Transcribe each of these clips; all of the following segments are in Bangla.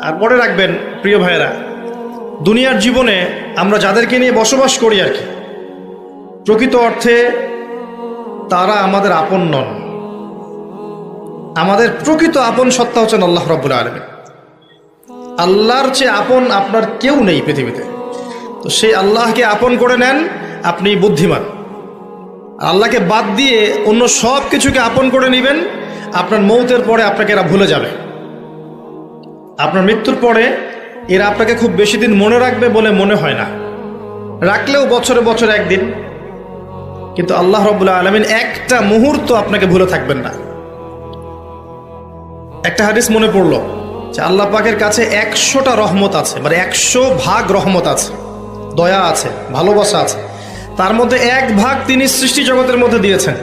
আর মনে রাখবেন প্রিয় ভাইয়েরা, দুনিয়ার জীবনে আমরা যাদেরকে নিয়ে বসবাস করি আর কি, প্রকৃত অর্থে তারা আমাদের আপন নন। আমাদের প্রকৃত আপন সত্তা হচ্ছেন আল্লাহ রাব্বুল আলামিন। আল্লাহর চেয়ে আপন আপনার কেউ নেই পৃথিবীতে। তো সেই আল্লাহকে আপন করে নেন, আপনি বুদ্ধিমান। আল্লাহকে বাদ দিয়ে অন্য সব কিছুকে আপন করে নেবেন, আপনার মৌতের পরে আপনাকে এরা ভুলে যাবে। আপনার মৃত্যুর পরে এরা আপনাকে খুব বেশি দিন মনে রাখবে বলে মনে হয় না, রাখলেও বছরে বছরে একদিন। কিন্তু আল্লাহ রাব্বুল আলামিন একটা মুহূর্ত আপনাকে ভুলে থাকবেন না। একটা হাদিস মনে পড়লো যে আল্লাহ পাকের কাছে 100টা রহমত আছে, মানে 100 ভাগ রহমত আছে, দয়া আছে, ভালোবাসা আছে। তার মধ্যে 1 ভাগ তিনি সৃষ্টি জগতের মধ্যে দিয়েছেন।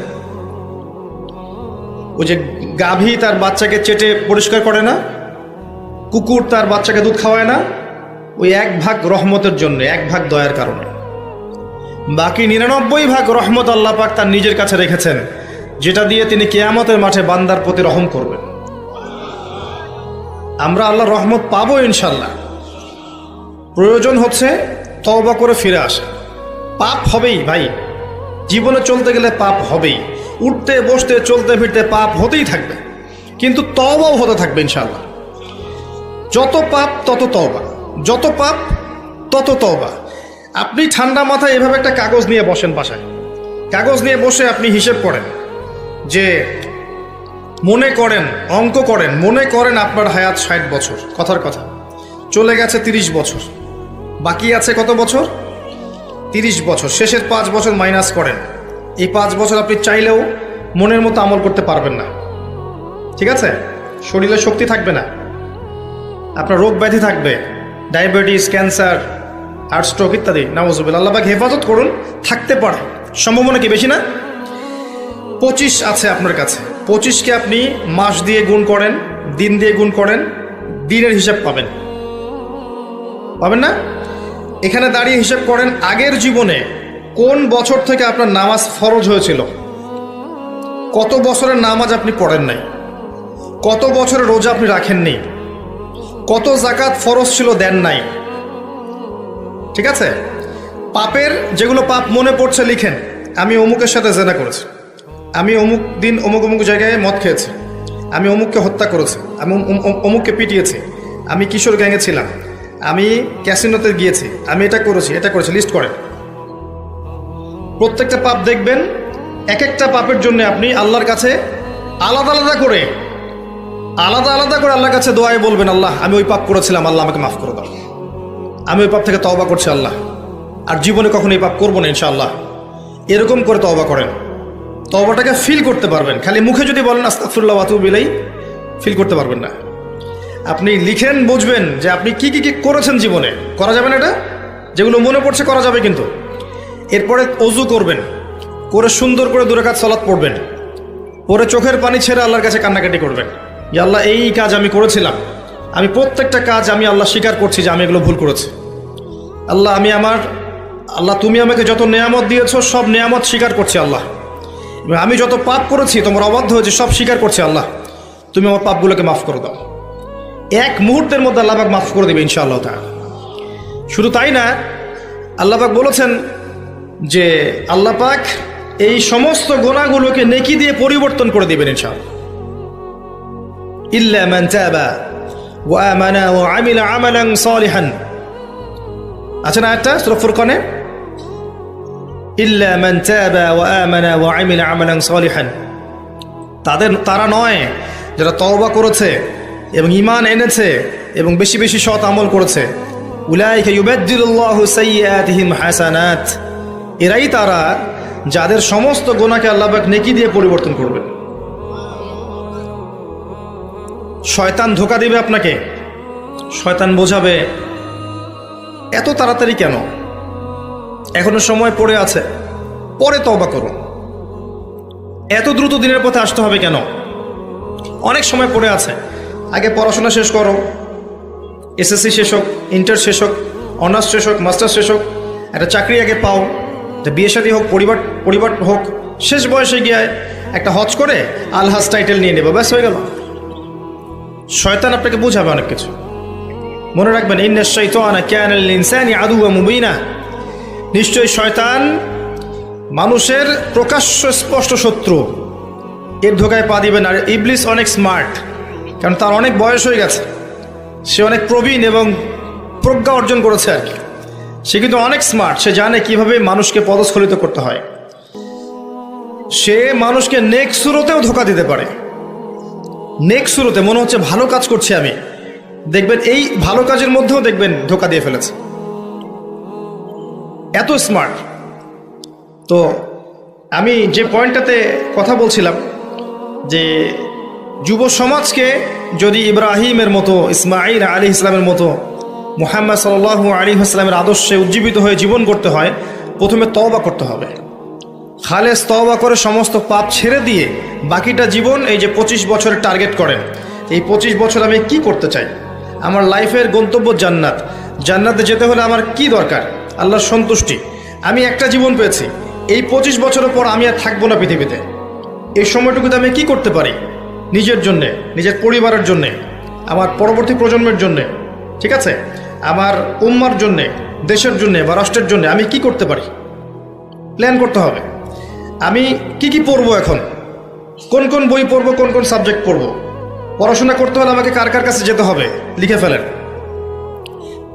ওই যে গাভী তার বাচ্চাকে চেটে পরিষ্কার করে না, কুকুর তার বাচ্চাকে দুধ খাওয়ায় না, ওই 1 ভাগ রহমতের জন্য, 1 ভাগ দয়ার কারণে। বাকি 99 ভাগ রহমত আল্লাহ পাক তার নিজের কাছে রেখেছেন, যেটা দিয়ে তিনি কিয়ামতের মাঠে বান্দার প্রতি রহম করবেন। আমরা আল্লাহর রহমত পাবো ইনশাল্লাহ। প্রয়োজন হচ্ছে তওবা করে ফিরে আসা। পাপ হবেই ভাই, জীবনে চলতে গেলে পাপ হবেই, উঠতে বসতে চলতে ফিরতে পাপ হতেই থাকবে, কিন্তু তওবাও হতে থাকবে ইনশাল্লাহ। যত পাপ তত তওবা, যত পাপ তত তওবা। আপনি ঠান্ডা মাথায় এভাবে একটা কাগজ নিয়ে বসেন বাসায়, কাগজ নিয়ে বসে আপনি হিসেব করেন যে মনে করেন, অঙ্ক করেন, মনে করেন আপনার হায়াত 60 বছর, কথার কথা চলে গেছে 30 বছর, বাকি আছে কত বছর? 30 বছর। শেষের 5 বছর মাইনাস করেন। এই 5 বছর আপনি চাইলেও মনের মতো আমল করতে পারবেন না, ঠিক আছে? শরীরে শক্তি থাকবে না, আপনার রোগ ব্যাধি থাকবে, ডায়াবেটিস, ক্যান্সার, হার্ট স্ট্রোক ইত্যাদি। নাউজুবিল্লাহ, আল্লাহ পাক হেফাজত করুন। থাকতে পারে, সম্ভাবনা কি বেশি না? 25 আছে আপনার কাছে, 25কে আপনি মাস দিয়ে গুণ করেন, দিন দিয়ে গুণ করেন, দিনের হিসাব পাবেন, পাবেন না? এখানে দাঁড়িয়ে হিসাব করেন আগের জীবনে কোন বছর থেকে আপনার নামাজ ফরজ হয়েছিল, কত বছরের নামাজ আপনি পড়েন নাই, কত বছরের রোজা আপনি রাখেননি, কত জাকাত ফরজ ছিল দেন নাই, ঠিক আছে? পাপের যেগুলো পাপ মনে পড়ছে লিখেন। আমি অমুকের সাথে জেনা করেছি, আমি অমুক দিন অমুক অমুক জায়গায় মদ খেয়েছি, আমি অমুককে হত্যা করেছি, আমি অমুককে পিটিয়েছি, আমি কিশোর গ্যাংয়ে ছিলাম, আমি ক্যাসিনোতে গিয়েছি, আমি এটা করেছি, এটা করেছি, লিস্ট করেন। প্রত্যেকটা পাপ দেখবেন, এক একটা পাপের জন্য আপনি আল্লাহর কাছে আলাদা আলাদা করে আল্লাহর কাছে দোয়ায় বলবেন, আল্লাহ আমি ওই পাপ করেছিলাম, আল্লাহ আমাকে মাফ করে দাও, আমি ওই পাপ থেকে তওবা করছি আল্লাহ, আর জীবনে কখনো এই পাপ করবো না ইনশাআল্লাহ। এরকম করে তওবা করেন, তওবাটাকে ফিল করতে পারবেন। খালি মুখে যদি বলেন আস্তাগফিরুল্লাহ ওয়া আতুবু ইলাইহি, ফিল করতে পারবেন না। আপনি লিখেন, বুঝবেন যে আপনি কি কি কি করেছেন জীবনে। করা যাবে না এটা, যেগুলো মনে পড়ছে করা যাবে কিন্তু। এরপরে অজু করবেন, করে সুন্দর করে 2 রাকাত সালাত পড়বেন, পরে চোখের পানি ছেড়ে আল্লাহর কাছে কান্নাকাটি করবেন, যে আল্লাহ এই কাজ আমি করেছিলাম, আমি প্রত্যেকটা কাজ আমি আল্লাহ স্বীকার করছি যে আমি এগুলো ভুল করেছি। আল্লাহ তুমি আমাকে যত নেয়ামত দিয়েছো সব নেয়ামত স্বীকার করছি আল্লাহ। আমি যত পাপ করেছি, তোমার অবাধ্য হয়েছে, সব স্বীকার করছি আল্লাহ, তুমি আমার পাপগুলোকে মাফ করে দাও। 1 মুহূর্তের মধ্যে আল্লাহ পাক মাফ করে দেবে ইনশাআল্লাহ তাআলা। শুধু তাই না, আল্লাহ পাক বলেছেন যে আল্লাহ পাক এই সমস্ত গুনাহগুলোকে নেকি দিয়ে পরিবর্তন করে দিবেন ইনশাআল্লাহ। ইল্লা মান তাবা ওয়া আমানা ওয়া আমিলা আমালান সালিহান, আছে না একটা সূরা ফুরকানে, ইল্লা মান তাবা ওয়া আমানা ওয়া আমিলা আমালান সালিহান। তারা নয় যারা তওবা করেছে এবং ঈমান এনেছে এবং বেশি বেশি সৎ আমল করেছে। উলাইকা ইউবাদদিলুল্লাহু সাইয়্যাতিহিম হাসানাত, এরাই তারা যাদের সমস্ত গুনাহকে আল্লাহ পাক নেকি দিয়ে পরিবর্তন করবেন। শয়তান ধোঁকা দিবে আপনাকে, শয়তান বোঝাবে এত তাড়াতাড়ি কেন, এখনো সময় পড়ে আছে, পরে তওবা করুন, এত দ্রুত দিনের পথে আসতে হবে কেন, অনেক সময় পড়ে আছে, আগে পড়াশোনা শেষ করো, এসএসসি শেষ হোক, ইন্টার শেষ হোক, অনার্স শেষ হোক, মাস্টার্স শেষ হোক, একটা চাকরি আগে পাও, বিয়ে শাদী হোক, পরিবার হোক, শেষ বয়সে গিয়ে একটা হজ করে আলহাজ টাইটেল নিয়ে নেবো, ব্যাস হয়ে গেল। শয়তান আপনাকে বুঝাবে অনেক কিছু, মনে রাখবেন, ইন্নাশ শাইতানা কানা লিল ইনসানি আদুওয়াম মুবিনা, নিশ্চয়ই শয়তান মানুষের প্রকাশ্য স্পষ্ট শত্রু, এর ধোকায় পা দিবেন। আর ইবলিস অনেক স্মার্ট, কারণ তার অনেক বয়স হয়ে গেছে, সে অনেক প্রবীণ এবং প্রজ্ঞা অর্জন করেছে আর কি। সে কিন্তু অনেক স্মার্ট, সে জানে কিভাবে মানুষকে পদস্খলিত করতে হয়। সে মানুষকে নেক সুরতেও ধোকা দিতে পারে। নেক সুরতে মনে হচ্ছে ভালো কাজ করছি আমি, দেখবেন এই ভালো কাজের মধ্যেও দেখবেন ধোকা দিয়ে ফেলেছে, এত স্মার্ট। তো আমি যে পয়েন্টটাতে কথা বলছিলাম যে যুব সমাজকে যদি ইব্রাহিমের মতো, ইসমাঈল আলাইহিস সালামের মতো, মুহাম্মদ সাল্লাল্লাহু আলাইহি ওয়াসাল্লামের আদর্শে উজ্জীবিত হয়ে জীবন করতে হয়, প্রথমে তওবা করতে হবে। খালেস তওবা করে সমস্ত পাপ ছেড়ে দিয়ে বাকিটা জীবন, এই যে 25 বছরের টার্গেট করেন, এই 25 বছর আমি কি করতে চাই, আমার লাইফের গন্তব্য জান্নাত, জান্নাতে যেতে হলে আমার কি দরকার, আল্লাহর সন্তুষ্টি। আমি একটা জীবন পেয়েছি, এই 25 বছরের পর আমি আর থাকবো না পৃথিবীতে। এই সময়টুকুতে আমি কি করতে পারি নিজের জন্যে, নিজের পরিবারের জন্যে, আমার পরবর্তী প্রজন্মের জন্যে, ঠিক আছে, আমার উম্মার জন্যে, দেশের জন্যে বা রাষ্ট্রের জন্যে আমি কি করতে পারি, প্ল্যান করতে হবে। আমি কি পড়বো, এখন কোন কোন বই পড়বো, কোন কোন সাবজেক্ট পড়বো। পড়াশোনা করতে হলে আমাকে কার কার কাছে যেতে হবে, লিখে ফেলেন।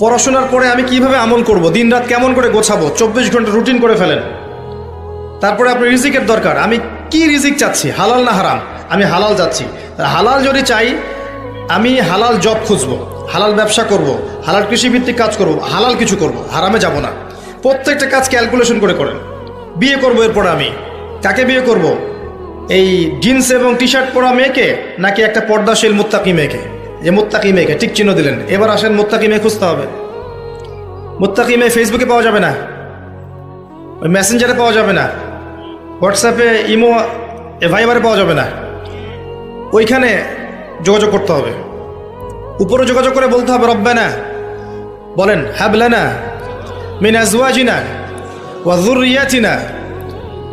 পড়াশোনার পরে আমি কিভাবে আমল করব, দিন রাত কেমন করে গোছাবো, 24 ঘন্টা রুটিন করে ফেলেন। তারপরে আপনার রিজিকের দরকার, আমি কি রিজিক চাচ্ছি, হালাল না হারাম, আমি হালাল যাচ্ছি। হালাল যদি চাই, আমি হালাল জব খুঁজবো, হালাল ব্যবসা করব, হালাল কৃষিভিত্তিক কাজ করব, হালাল কিছু করব, হারামে যাব না। প্রত্যেকটা কাজ ক্যালকুলেশন করে করেন। বিয়ে করবো, এরপরে আমি কাকে বিয়ে করব, এই জিন্স এবং টি শার্ট পরা মেয়েকে, নাকি একটা পর্দাশীল মুত্তাকি মেয়েকে? যে মুত্তাকি মেয়েকে টিক চিহ্ন দিলেন, এবার আসেন মুত্তাকি মেয়ে খুঁজতে হবে। মুত্তাকি মেয়ে ফেসবুকে পাওয়া যাবে না, ওই মেসেঞ্জারে পাওয়া যাবে না, হোয়াটসঅ্যাপে, ইমো, ভাইবারে পাওয়া যাবে না, ওইখানে যোগাযোগ করতে হবে। উপরে যোগাযোগ করে বলতে হবে, রব্বানা, বলেন, হাবলানা মিন আজওয়াজিনা ওয়া যুররিয়াতিনা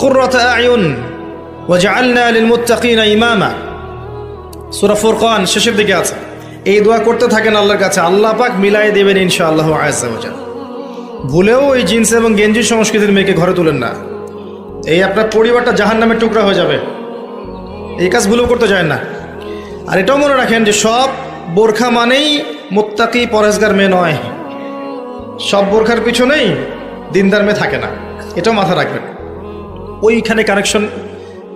কুররাতা আয়ুন ওয়াজআলনা লিল মুত্তাকিনা ইমামা। সূরা ফুরকান শেষের দিকে আছে। এই দোয়া করতে থাকেন আল্লাহর কাছে, আল্লাহ পাক মিলাই দেবেন ইনশাআল্লাহু আযজা ওয়া জাল। ভুলেও ওই জিন্স এবং গেঞ্জি সংস্কৃতির মেয়েকে ঘরে তুলেন না, এই আপনার পরিবারটা জাহান্নামের টুকরা হয়ে যাবে। এই কাজ ভুলেও করতে যায় না। আর এটাও মনে রাখেন যে সব বোরখা মানেই মুত্তাকি পরহেজগার মেয়ে নয়, সব বোরখার পিছনেই দিনদার মেয়ে থাকে না, এটাও মাথা রাখবেন। ওইখানে কানেকশন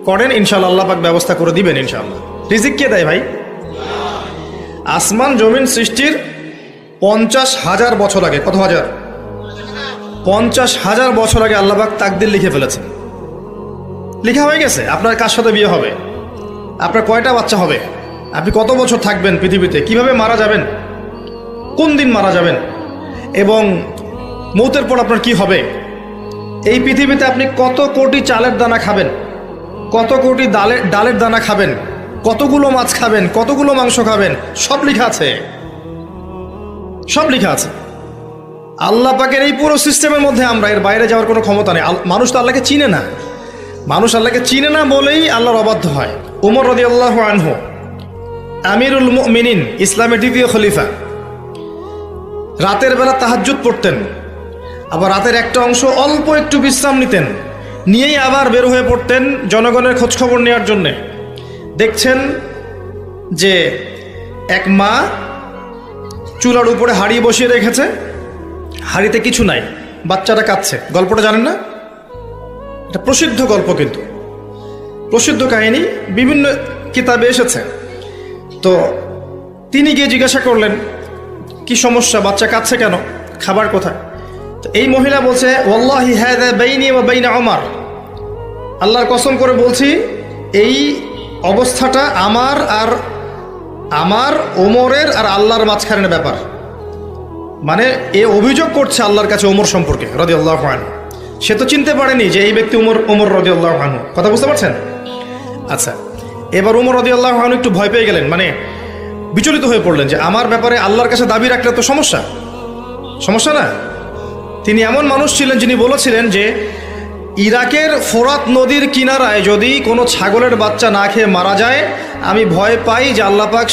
করেন, ইনশাআল্লাহ আল্লাহ পাক ব্যবস্থা করে দিবেন ইনশাআল্লাহ। রিজিক কে দেয় ভাই? আসমান জমিন সৃষ্টির 50,000 বছর আগে, কত হাজার? 50,000 বছর আগে আল্লাহ পাক তাকদির লিখে ফেলেছেন। লেখা হয়ে গেছে আপনার কার সাথে বিয়ে হবে, আপনার কয়টা বাচ্চা হবে, আপনি কত বছর থাকবেন পৃথিবীতে, কিভাবে মারা যাবেন, কোন দিন মারা যাবেন, এবং মৌতের পর আপনার কি হবে। এই পৃথিবীতে আপনি কত কোটি চালের দানা খাবেন, কত কোটি ডালের দানা খাবেন, কতগুলো মাছ খাবেন, কতগুলো মাংস খাবেন, সব লেখা আছে, সব লেখা আছে। আল্লাহ পাকের এই পুরো সিস্টেমের মধ্যে আমরা, এর বাইরে যাওয়ার কোনো ক্ষমতা নেই। মানুষ তো আল্লাহকে চিনে না, মানুষ আল্লাহকে চিনে না বলেই আল্লাহর অবাধ্য হয়। উমর রাদিয়াল্লাহু আনহু আমিরুল মুমিনিন, ইসলামের দ্বিতীয় খলিফা, রাতের বেলা তাহাজ্জুদ পড়তেন, আবার রাতের একটা অংশ অল্প একটু বিশ্রাম নিতেন, নিয়েই আবার বের হয়ে পড়তেন জনগণের খোঁজখবর নেওয়ার জন্যে। দেখছেন যে এক মা চুলার উপরে হাঁড়ি বসিয়ে রেখেছে, হাঁড়িতে কিছু নাই, বাচ্চাটা কাঁদছে। গল্পটা জানেন না? এটা প্রসিদ্ধ গল্প, কিন্তু প্রসিদ্ধ কাহিনী, বিভিন্ন কিতাবে এসেছে। তো তিনি গিয়ে জিজ্ঞাসা করলেন, কি সমস্যা, বাচ্চা কাঁদছে কেন, খাবার কোথায়? তো এই মহিলা বলছে, ওয়াল্লাহি হাযা বাইনি ওয়া বাইনা ওমর, আল্লাহর কসম করে বলছি এই অবস্থাটা আমার ওমরের আর আল্লাহর মাঝখানের ব্যাপার। মানে এ অভিযোগ করছে আল্লাহর কাছে ওমর সম্পর্কে রাদিয়াল্লাহু আনহু। সে তো চিনতে পারেনি যে এই ব্যক্তি ওমর রাদিয়াল্লাহু আনহু। কথা বুঝতে পারছেন? আচ্ছা, এবার ওমর রাদিয়াল্লাহু আনহু একটু ভয় পেয়ে গেলেন, মানে বিচলিত হয়ে পড়লেন যে আমার ব্যাপারে আল্লাহর কাছে দাবি রাখলে তো সমস্যা না। তিনি এমন মানুষ ছিলেন যিনি বলেছিলেন যে ইরাকের ফোরাত নদীর কিনারায় যদি কোনো ছাগলের বাচ্চা না খেয়ে মারা যায়, আমি ভয় পাই যে আল্লাহ পাক